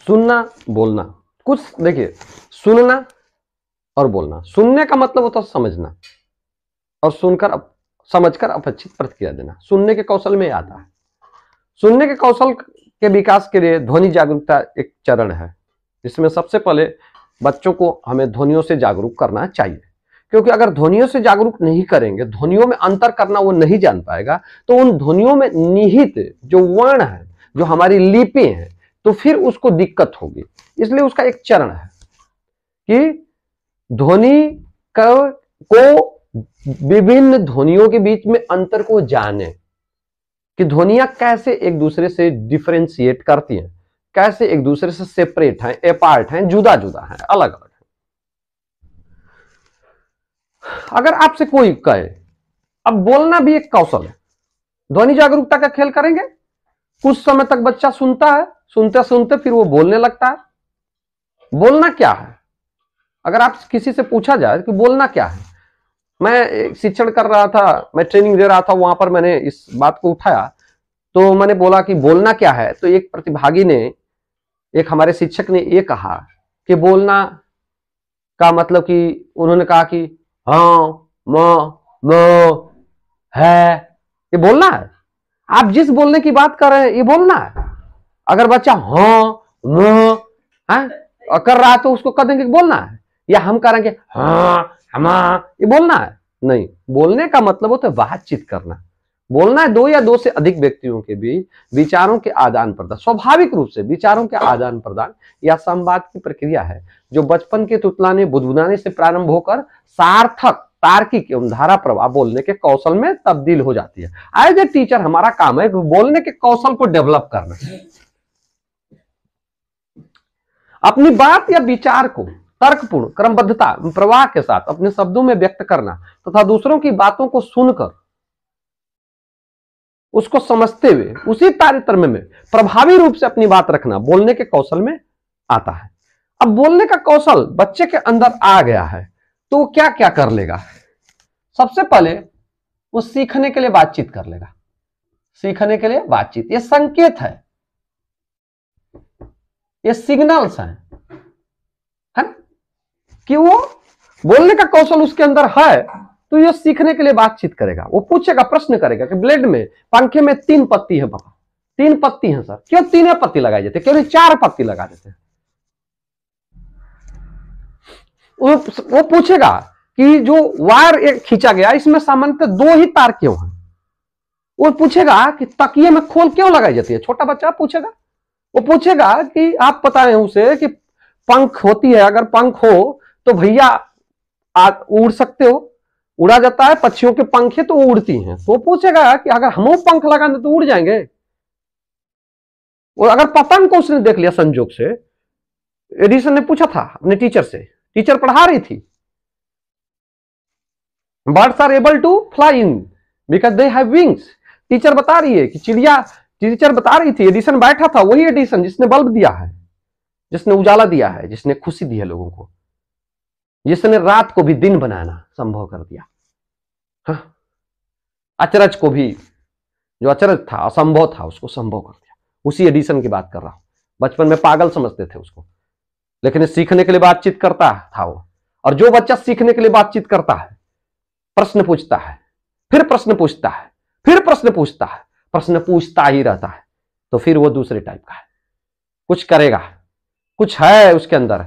सुनना बोलना, कुछ देखिए, सुनना और बोलना। सुनने का मतलब होता है समझना, और सुनकर समझकर अपेक्षित प्रतिक्रिया देना, सुनने के कौशल में आता है। सुनने के कौशल के विकास के लिए ध्वनि जागरूकता एक चरण है, जिसमें सबसे पहले बच्चों को हमें ध्वनियों से जागरूक करना चाहिए, क्योंकि अगर ध्वनियों से जागरूक नहीं करेंगे, ध्वनियों में अंतर करना वो नहीं जान पाएगा, तो उन ध्वनियों में निहित जो वर्ण है, जो हमारी लिपि है, तो फिर उसको दिक्कत होगी। इसलिए उसका एक चरण है कि ध्वनि को विभिन्न ध्वनियों के बीच में अंतर को जाने कि ध्वनियां कैसे एक दूसरे से डिफरेंशिएट करती हैं, कैसे एक दूसरे से सेपरेट हैं, अपार्ट हैं, जुदा जुदा हैं, अलग अलग हैं। अगर आपसे कोई कहे, अब बोलना भी एक कौशल है, ध्वनि जागरूकता का खेल करेंगे, कुछ समय तक बच्चा सुनता है, सुनते सुनते फिर वो बोलने लगता है। बोलना क्या है? अगर आप किसी से पूछा जाए कि बोलना क्या है, मैं शिक्षण कर रहा था, मैं ट्रेनिंग दे रहा था, वहां पर मैंने इस बात को उठाया, तो मैंने बोला कि बोलना क्या है, तो एक प्रतिभागी ने, एक हमारे शिक्षक ने ये कहा कि बोलना का मतलब कि उन्होंने कहा कि हाँ, म है, ये बोलना है। आप जिस बोलने की बात कर रहे हैं ये बोलना है। अगर बच्चा हाँ म कर रहा है तो उसको कह देंगे बोलना है, या हम करेंगे हाँ हम, ये बोलना है? नहीं, बोलने का मतलब होता है बातचीत करना। बोलना है दो या दो से अधिक व्यक्तियों के बीच विचारों के आदान प्रदान, स्वाभाविक रूप से विचारों के आदान प्रदान या संवाद की प्रक्रिया है, जो बचपन के तुतलाने बुदबुदाने से प्रारंभ होकर सार्थक तार्किक एवं धारा प्रवाह बोलने के कौशल में तब्दील हो जाती है। एज ए टीचर हमारा काम है बोलने के कौशल को डेवलप करना, अपनी बात या विचार को तर्कपूर्ण क्रमबद्धता प्रवाह के साथ अपने शब्दों में व्यक्त करना तथा दूसरों की बातों को सुनकर उसको समझते हुए उसी तारतम्य में प्रभावी रूप से अपनी बात रखना बोलने के कौशल में आता है। अब बोलने का कौशल बच्चे के अंदर आ गया है तो वो क्या क्या कर लेगा? सबसे पहले वो सीखने के लिए बातचीत कर लेगा। सीखने के लिए बातचीत, ये संकेत है, ये सिग्नल्स हैं, है ना, कि वो बोलने का कौशल उसके अंदर है, तो ये सीखने के लिए बातचीत करेगा। वो पूछेगा, प्रश्न करेगा कि ब्लेड में, पंखे में 3 पत्ती है पापा, 3 पत्ती है सर, क्यों 3 पत्ती लगाई जाती है, क्यों नहीं 4 पत्ती लगा देते हैं? वो पूछेगा कि जो वायर एक खींचा गया इसमें सामान्यतः 2 ही तार क्यों हैं? वो पूछेगा कि तकिए में खोल क्यों लगाई जाती है, छोटा बच्चा पूछेगा। वो पूछेगा कि आप बताएं उसे कि पंख होती है, अगर पंख हो तो भैया आप उड़ सकते हो, उड़ा जाता है, पक्षियों के पंख है तो उड़ती हैं। तो पूछेगा कि अगर हम पंख लगा दें तो उड़ जाएंगे। और अगर पतंग को उसने देख लिया संजोग से, एडिसन ने पूछा था अपने टीचर से, टीचर पढ़ा रही थी, birds are able to fly in because they have wings. Teacher बता रही है कि चिड़िया, टीचर बता रही थी, एडिसन बैठा था, वही एडिसन जिसने बल्ब दिया है, जिसने उजाला दिया है, जिसने खुशी दी है लोगों को, जिसने रात को भी दिन बनाना संभव कर दिया। हाँ, अचरज को भी, जो अचरज था, असंभव था, उसको संभव कर दिया। उसी एडिसन की बात कर रहा हूं। बचपन में पागल समझते थे उसको, लेकिन सीखने के लिए बातचीत करता था वो। और जो बच्चा सीखने के लिए बातचीत करता है, प्रश्न पूछता है, फिर प्रश्न पूछता है, फिर प्रश्न पूछता है, प्रश्न पूछता ही रहता है, तो फिर वो दूसरे टाइप का है। कुछ करेगा, कुछ है उसके अंदर,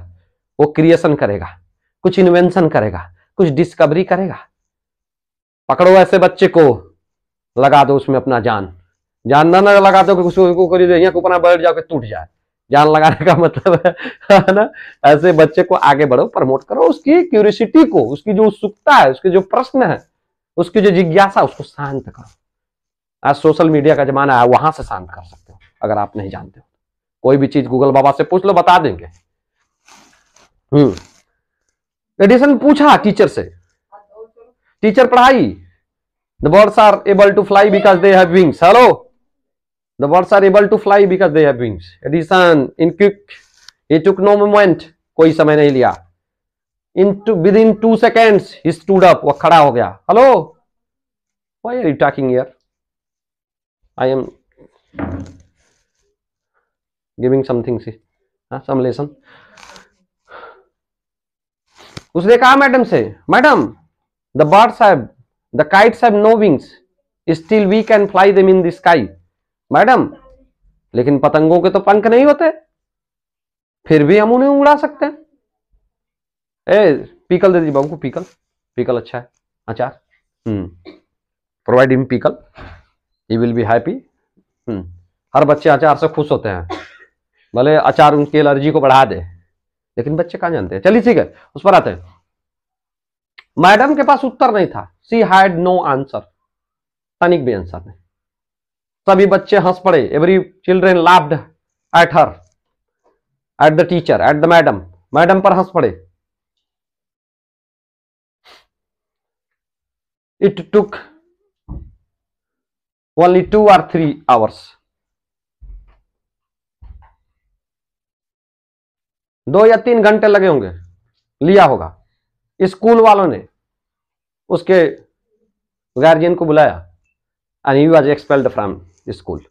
वो क्रिएशन करेगा, कुछ इन्वेंशन करेगा, कुछ डिस्कवरी करेगा। पकड़ो ऐसे बच्चे को, लगा दो उसमें अपना जान। जान ना लगा दो कि उसको ऊपर बैठ जाओ कि टूट जाए। जान लगाने का मतलब है ना, ऐसे बच्चे को आगे बढ़ो, प्रमोट करो, उसकी क्यूरियोसिटी को, उसकी जो उत्सुकता है, उसके जो प्रश्न है, उसकी जो जिज्ञासा, उसको शांत करो। आज सोशल मीडिया का जमाना है, वहां से शांत कर सकते हो। अगर आप नहीं जानते हो, कोई भी चीज गूगल बाबा से पूछ लो, बता देंगे। एडिसन पूछा टीचर से, टीचर पढ़ाई, the birds are able to fly because they have wings. Hello, the birds are able to fly because they have wings. Edison in quick, he took no moment, कोई समय नहीं लिया, within 2 seconds he stood up, वो खड़ा हो गया। Hello, why are you talking here? I am giving something, see, समलेशन। उसने कहा मैडम से, madam the birds have, the kites have no wings, still we can fly them in the sky. Madam लेकिन पतंगों के तो पंख नहीं होते, फिर भी हम उन्हें उड़ा सकते हैं। ए पीकल दे दीजिए बाबू को, पीकल, पीकल अच्छा है, अचार, provide him pickle, he will be happy. हर बच्चे अचार से खुश होते हैं, भले अचार उनकी एलर्जी को बढ़ा दे, लेकिन बच्चे कहां जानते हैं। चलिए ठीक है, उस पर आते हैं। मैडम के पास उत्तर नहीं था, शी हैड नो आंसर, तनिक भी आंसर नहीं। सभी बच्चे हंस पड़े, every children laughed at her, at the teacher, at the madam, madam पर हंस पड़े। It took only 2 or 3 hours, 2 या 3 घंटे लगे होंगे, लिया होगा। स्कूल वालों ने उसके गार्जियन को बुलाया, and he was expelled from school,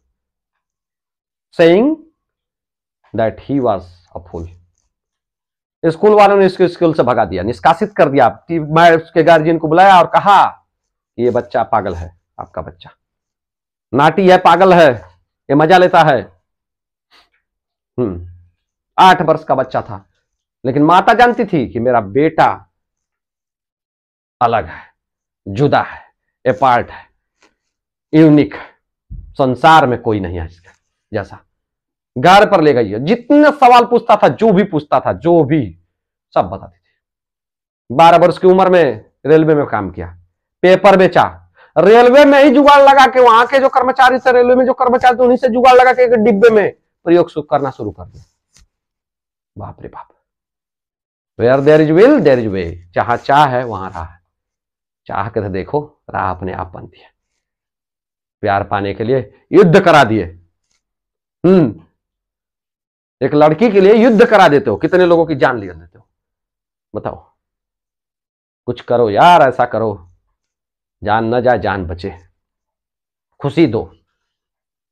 saying that he was a fool. School वालों ने इसको स्कूल से भगा दिया, निष्कासित कर दिया। मैं उसके गार्जियन को बुलाया और कहा ये बच्चा पागल है, आपका बच्चा नाटी है, पागल है, ये मजा लेता है। 8 वर्ष का बच्चा था, लेकिन माता जानती थी कि मेरा बेटा अलग है, जुदा है, अपार्ट है, यूनिक है, संसार में कोई नहीं है इसका जैसा। घर पर ले गई है, जितने सवाल पूछता था, जो भी पूछता था, जो भी, सब बताती थी। 12 वर्ष की उम्र में रेलवे में काम किया, पेपर बेचा, रेलवे में ही जुगाड़ लगा के, वहां के जो कर्मचारी थे, रेलवे में जो कर्मचारी थे, उन्हीं से जुगाड़ लगा के एक डिब्बे में प्रयोग करना शुरू कर दिया। बाप रे बाप। Where there is will there is way, जहां चाह है वहां राह है। चाह कर देखो, राह अपने आप बनती है। प्यार पाने के लिए युद्ध करा दिए। एक लड़की के लिए युद्ध करा देते हो, कितने लोगों की जान ले देते हो, बताओ। कुछ करो यार, ऐसा करो, जान न जाए जान बचे, खुशी दो,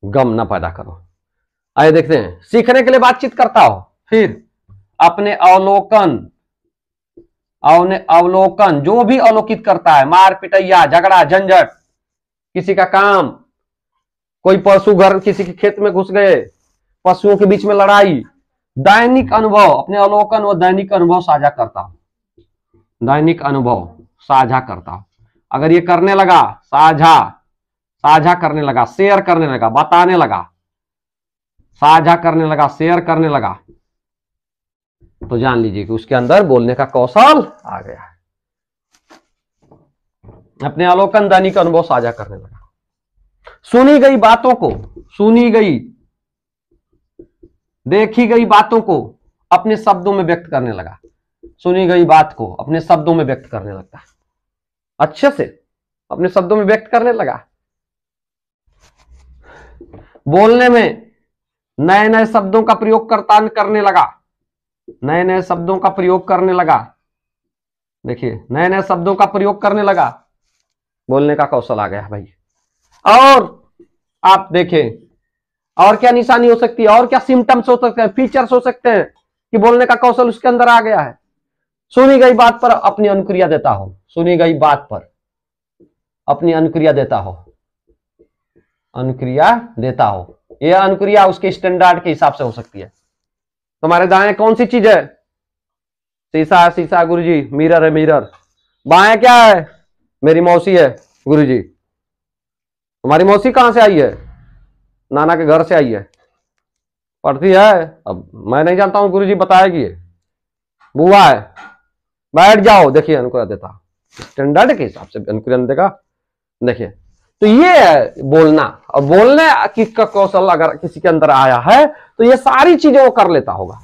गम न पैदा करो। आइए देखते हैं, सीखने के लिए बातचीत करता हो, फिर अपने अवलोकन जो भी अवलोकित करता है, मार पिटैया, झगड़ा झंझट, किसी का काम, कोई पशु घर किसी के खेत में घुस गए, पशुओं के बीच में लड़ाई, दैनिक अनुभव, अपने अवलोकन व दैनिक अनुभव साझा करता हूं, दैनिक अनुभव साझा करता हूं। अगर ये करने लगा, साझा करने लगा, शेयर करने लगा, बताने लगा, साझा करने लगा, शेयर करने लगा, तो जान लीजिए कि उसके अंदर बोलने का कौशल आ गया है। अपने अवलोकन दैनिक अनुभव साझा करने लगा। सुनी गई बातों को, सुनी गई देखी गई बातों को अपने शब्दों में व्यक्त करने लगा। सुनी गई बात को अपने शब्दों में व्यक्त करने लगता, अच्छे से अपने शब्दों में व्यक्त करने लगा। बोलने में नए नए शब्दों का प्रयोग करने लगा, नए नए शब्दों का प्रयोग करने लगा। देखिए, नए नए शब्दों का प्रयोग करने लगा, बोलने का कौशल आ गया भाई। और आप देखें, और क्या निशानी हो सकती है, और क्या सिम्टम्स हो सकते हैं, फीचर्स हो सकते हैं कि बोलने का कौशल उसके अंदर आ गया है। सुनी गई बात पर अपनी अनुक्रिया देता हो, सुनी गई बात पर अपनी अनुक्रिया देता हो, अनुक्रिया देता हो। यह अनुक्रिया उसके स्टैंडर्ड के हिसाब से हो सकती है। तुम्हारे दाएं कौन सी चीज है? शीशा है, शीशा गुरुजी, मिरर है, मिरर। बाएं क्या है? मेरी मौसी है गुरुजी। तुम्हारी मौसी कहां से आई है? नाना के घर से आई है। पढ़ती है? अब मैं नहीं जानता हूं, गुरुजी बताएगी। बुआ है, बैठ जाओ। देखिए अनुक्रिया देता, स्टैंडर्ड के हिसाब से अनुक्रिया देगा। देखिए, तो ये है बोलना। और बोलने की का कौशल अगर किसी के अंदर आया है तो ये सारी चीजें वो कर लेता होगा।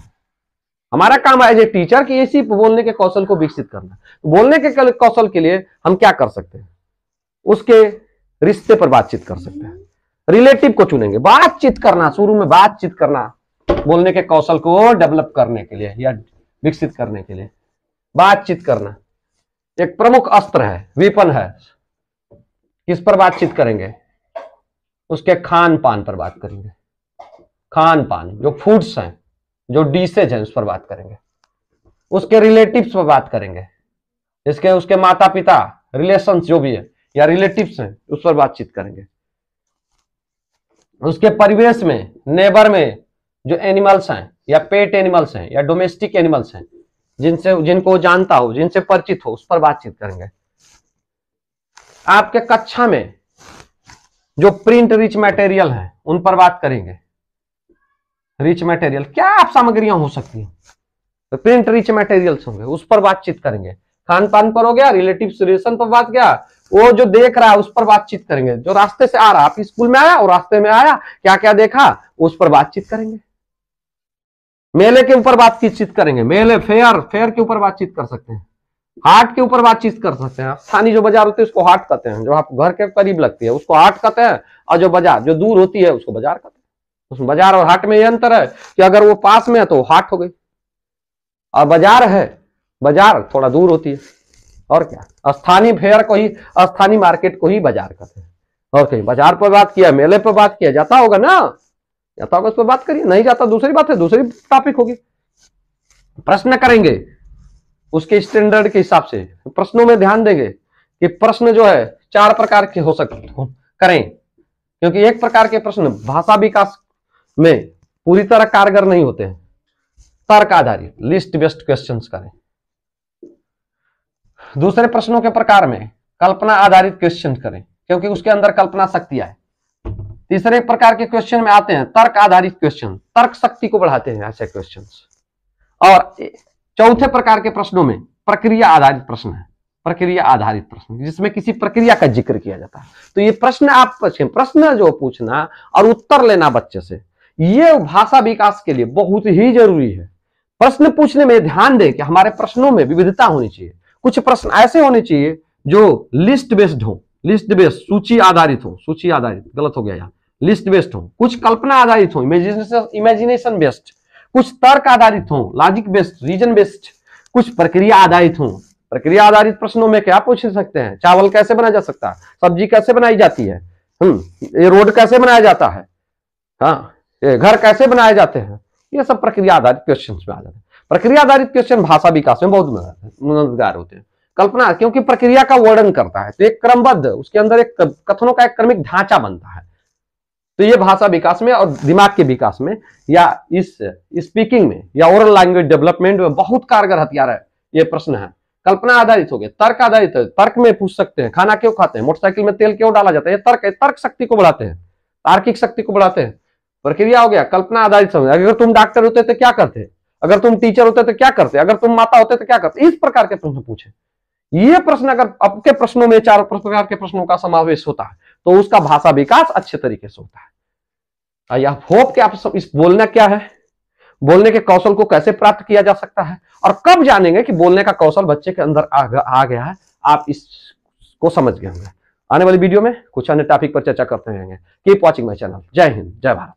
हमारा काम एज ए टीचर कि इसी बोलने के कौशल को विकसित करना। तो बोलने के कौशल के लिए हम क्या कर सकते हैं? उसके रिश्ते पर बातचीत कर सकते हैं, रिलेटिव को चुनेंगे। बातचीत करना, शुरू में बातचीत करना, बोलने के कौशल को डेवलप करने के लिए या विकसित करने के लिए बातचीत करना एक प्रमुख अस्त्र है, वेपन है। किस पर बातचीत करेंगे? उसके खान पान पर बात करेंगे। खान पान, जो फूड्स हैं, जो डीसेज हैं उस पर बात करेंगे, उसके रिलेटिव्स पर बात करेंगे, इसके उसके माता पिता रिलेशंस जो भी है या रिलेटिव्स हैं उस पर बातचीत करेंगे, उसके परिवेश में नेबर में जो एनिमल्स हैं या पेट एनिमल्स हैं या डोमेस्टिक एनिमल्स हैं जिनको जानता हो, जिनसे परिचित हो, उस पर बातचीत करेंगे। आपके कक्षा में जो प्रिंट रिच मटेरियल है उन पर बात करेंगे। रिच मटेरियल क्या आप सामग्रियां हो सकती हैं, तो प्रिंट रिच मटेरियल्स होंगे, उस पर बातचीत करेंगे। खान पान पर हो गया, रिलेटिव रिलेशन पर बात किया, वो जो देख रहा है उस पर बातचीत करेंगे। जो रास्ते से आ रहा, आप स्कूल में आया और रास्ते में आया, क्या क्या देखा उस पर बातचीत करेंगे। मेले के ऊपर बातचीत करेंगे, मेले फेयर के ऊपर बातचीत कर सकते हैं, हाट के ऊपर बातचीत कर सकते हैं। स्थानीय जो बाजार होती है उसको हाट कहते हैं, जो आप घर के करीब लगती है उसको हाट कहते हैं, और जो बाजार जो दूर होती है उसको बाजार कहते हैं। उसमें बाजार और हाट में ये अंतर है कि अगर वो पास में है तो हाट हो गई, और बाजार है, बाजार थोड़ा दूर होती है। और क्या, स्थानीय फेयर को ही, स्थानीय मार्केट को ही बाजार कहते हैं। और कहीं बाजार पर बात किया, मेले पर बात किया, जाता होगा ना, जाता होगा उस पर बात करिए, नहीं जाता दूसरी बात है, दूसरी टॉपिक होगी। प्रश्न करेंगे उसके स्टैंडर्ड के हिसाब से, प्रश्नों में ध्यान देंगे कि प्रश्न जो है 4 प्रकार के हो सकते करें, क्योंकि एक प्रकार के प्रश्न भाषा विकास में पूरी तरह कारगर नहीं होते हैं। तर्क आधारित लिस्ट बेस्ड क्वेश्चंस करें। दूसरे प्रश्नों के प्रकार में कल्पना आधारित क्वेश्चन करें, क्योंकि उसके अंदर कल्पना शक्ति आए। तीसरे प्रकार के क्वेश्चन में आते हैं तर्क आधारित क्वेश्चन, तर्क शक्ति को बढ़ाते हैं ऐसे क्वेश्चंस। और चौथे प्रकार के प्रश्नों में प्रक्रिया आधारित प्रश्न है, प्रक्रिया आधारित प्रश्न जिसमें किसी प्रक्रिया का जिक्र किया जाता है। तो ये प्रश्न आप प्रश्न जो पूछना और उत्तर लेना बच्चे से, ये भाषा विकास के लिए बहुत ही जरूरी है। प्रश्न पूछने में ध्यान दें कि हमारे प्रश्नों में विविधता होनी चाहिए। कुछ प्रश्न ऐसे होने चाहिए जो लिस्ट बेस्ड हो, लिस्ट बेस्ड, सूची आधारित हो, सूची आधारित गलत हो गया यहाँ, लिस्ट बेस्ड हो। कुछ कल्पना आधारित हो, इमेजिनेशन बेस्ड। कुछ तर्क आधारित हो, लॉजिक बेस्ड, रीजन बेस्ड। कुछ प्रक्रिया आधारित हो। प्रक्रिया आधारित प्रश्नों में क्या पूछ सकते हैं, चावल कैसे बनाया जा सकता है, सब्जी कैसे बनाई जाती है, ये रोड कैसे बनाया जाता है, हाँ ये घर कैसे बनाए जाते हैं, ये सब प्रक्रिया आधारित क्वेश्चन में आ जाते हैं। प्रक्रिया आधारित क्वेश्चन भाषा विकास में बहुत मददगार होते हैं। कल्पना, क्योंकि प्रक्रिया का वर्णन करता है, तो एक क्रमबद्ध, उसके अंदर एक कथनों का एक क्रमिक ढांचा बनता है। तो ये भाषा विकास में और दिमाग के विकास में या इस स्पीकिंग में या ओरल लैंग्वेज डेवलपमेंट में बहुत कारगर हथियार है ये प्रश्न है। कल्पना आधारित हो गया, तर्क आधारित है, तर्क में पूछ सकते हैं खाना क्यों खाते हैं, मोटरसाइकिल में तेल क्यों डाला जाता है, ये तर्क है, तर्क शक्ति को बढ़ाते हैं, तार्किक शक्ति को बढ़ाते हैं। प्रक्रिया हो गया, कल्पना आधारित समझ, अगर तुम डॉक्टर होते तो क्या करते, अगर तुम टीचर होते तो क्या करते, अगर तुम माता होते तो क्या करते, इस प्रकार के प्रश्न पूछे। ये प्रश्न अगर आपके प्रश्नों में 4 प्रकार के प्रश्नों का समावेश होता है तो उसका भाषा विकास अच्छे तरीके से होता है। आई होप कि आप सब इस बोलना क्या है, बोलने के कौशल को कैसे प्राप्त किया जा सकता है, और कब जानेंगे कि बोलने का कौशल बच्चे के अंदर आ गया है, आप इसको समझ गए होंगे। आने वाली वीडियो में कुछ अन्य टॉपिक पर चर्चा करते रहेंगे। Keep watching my channel. जय हिंद, जय भारत।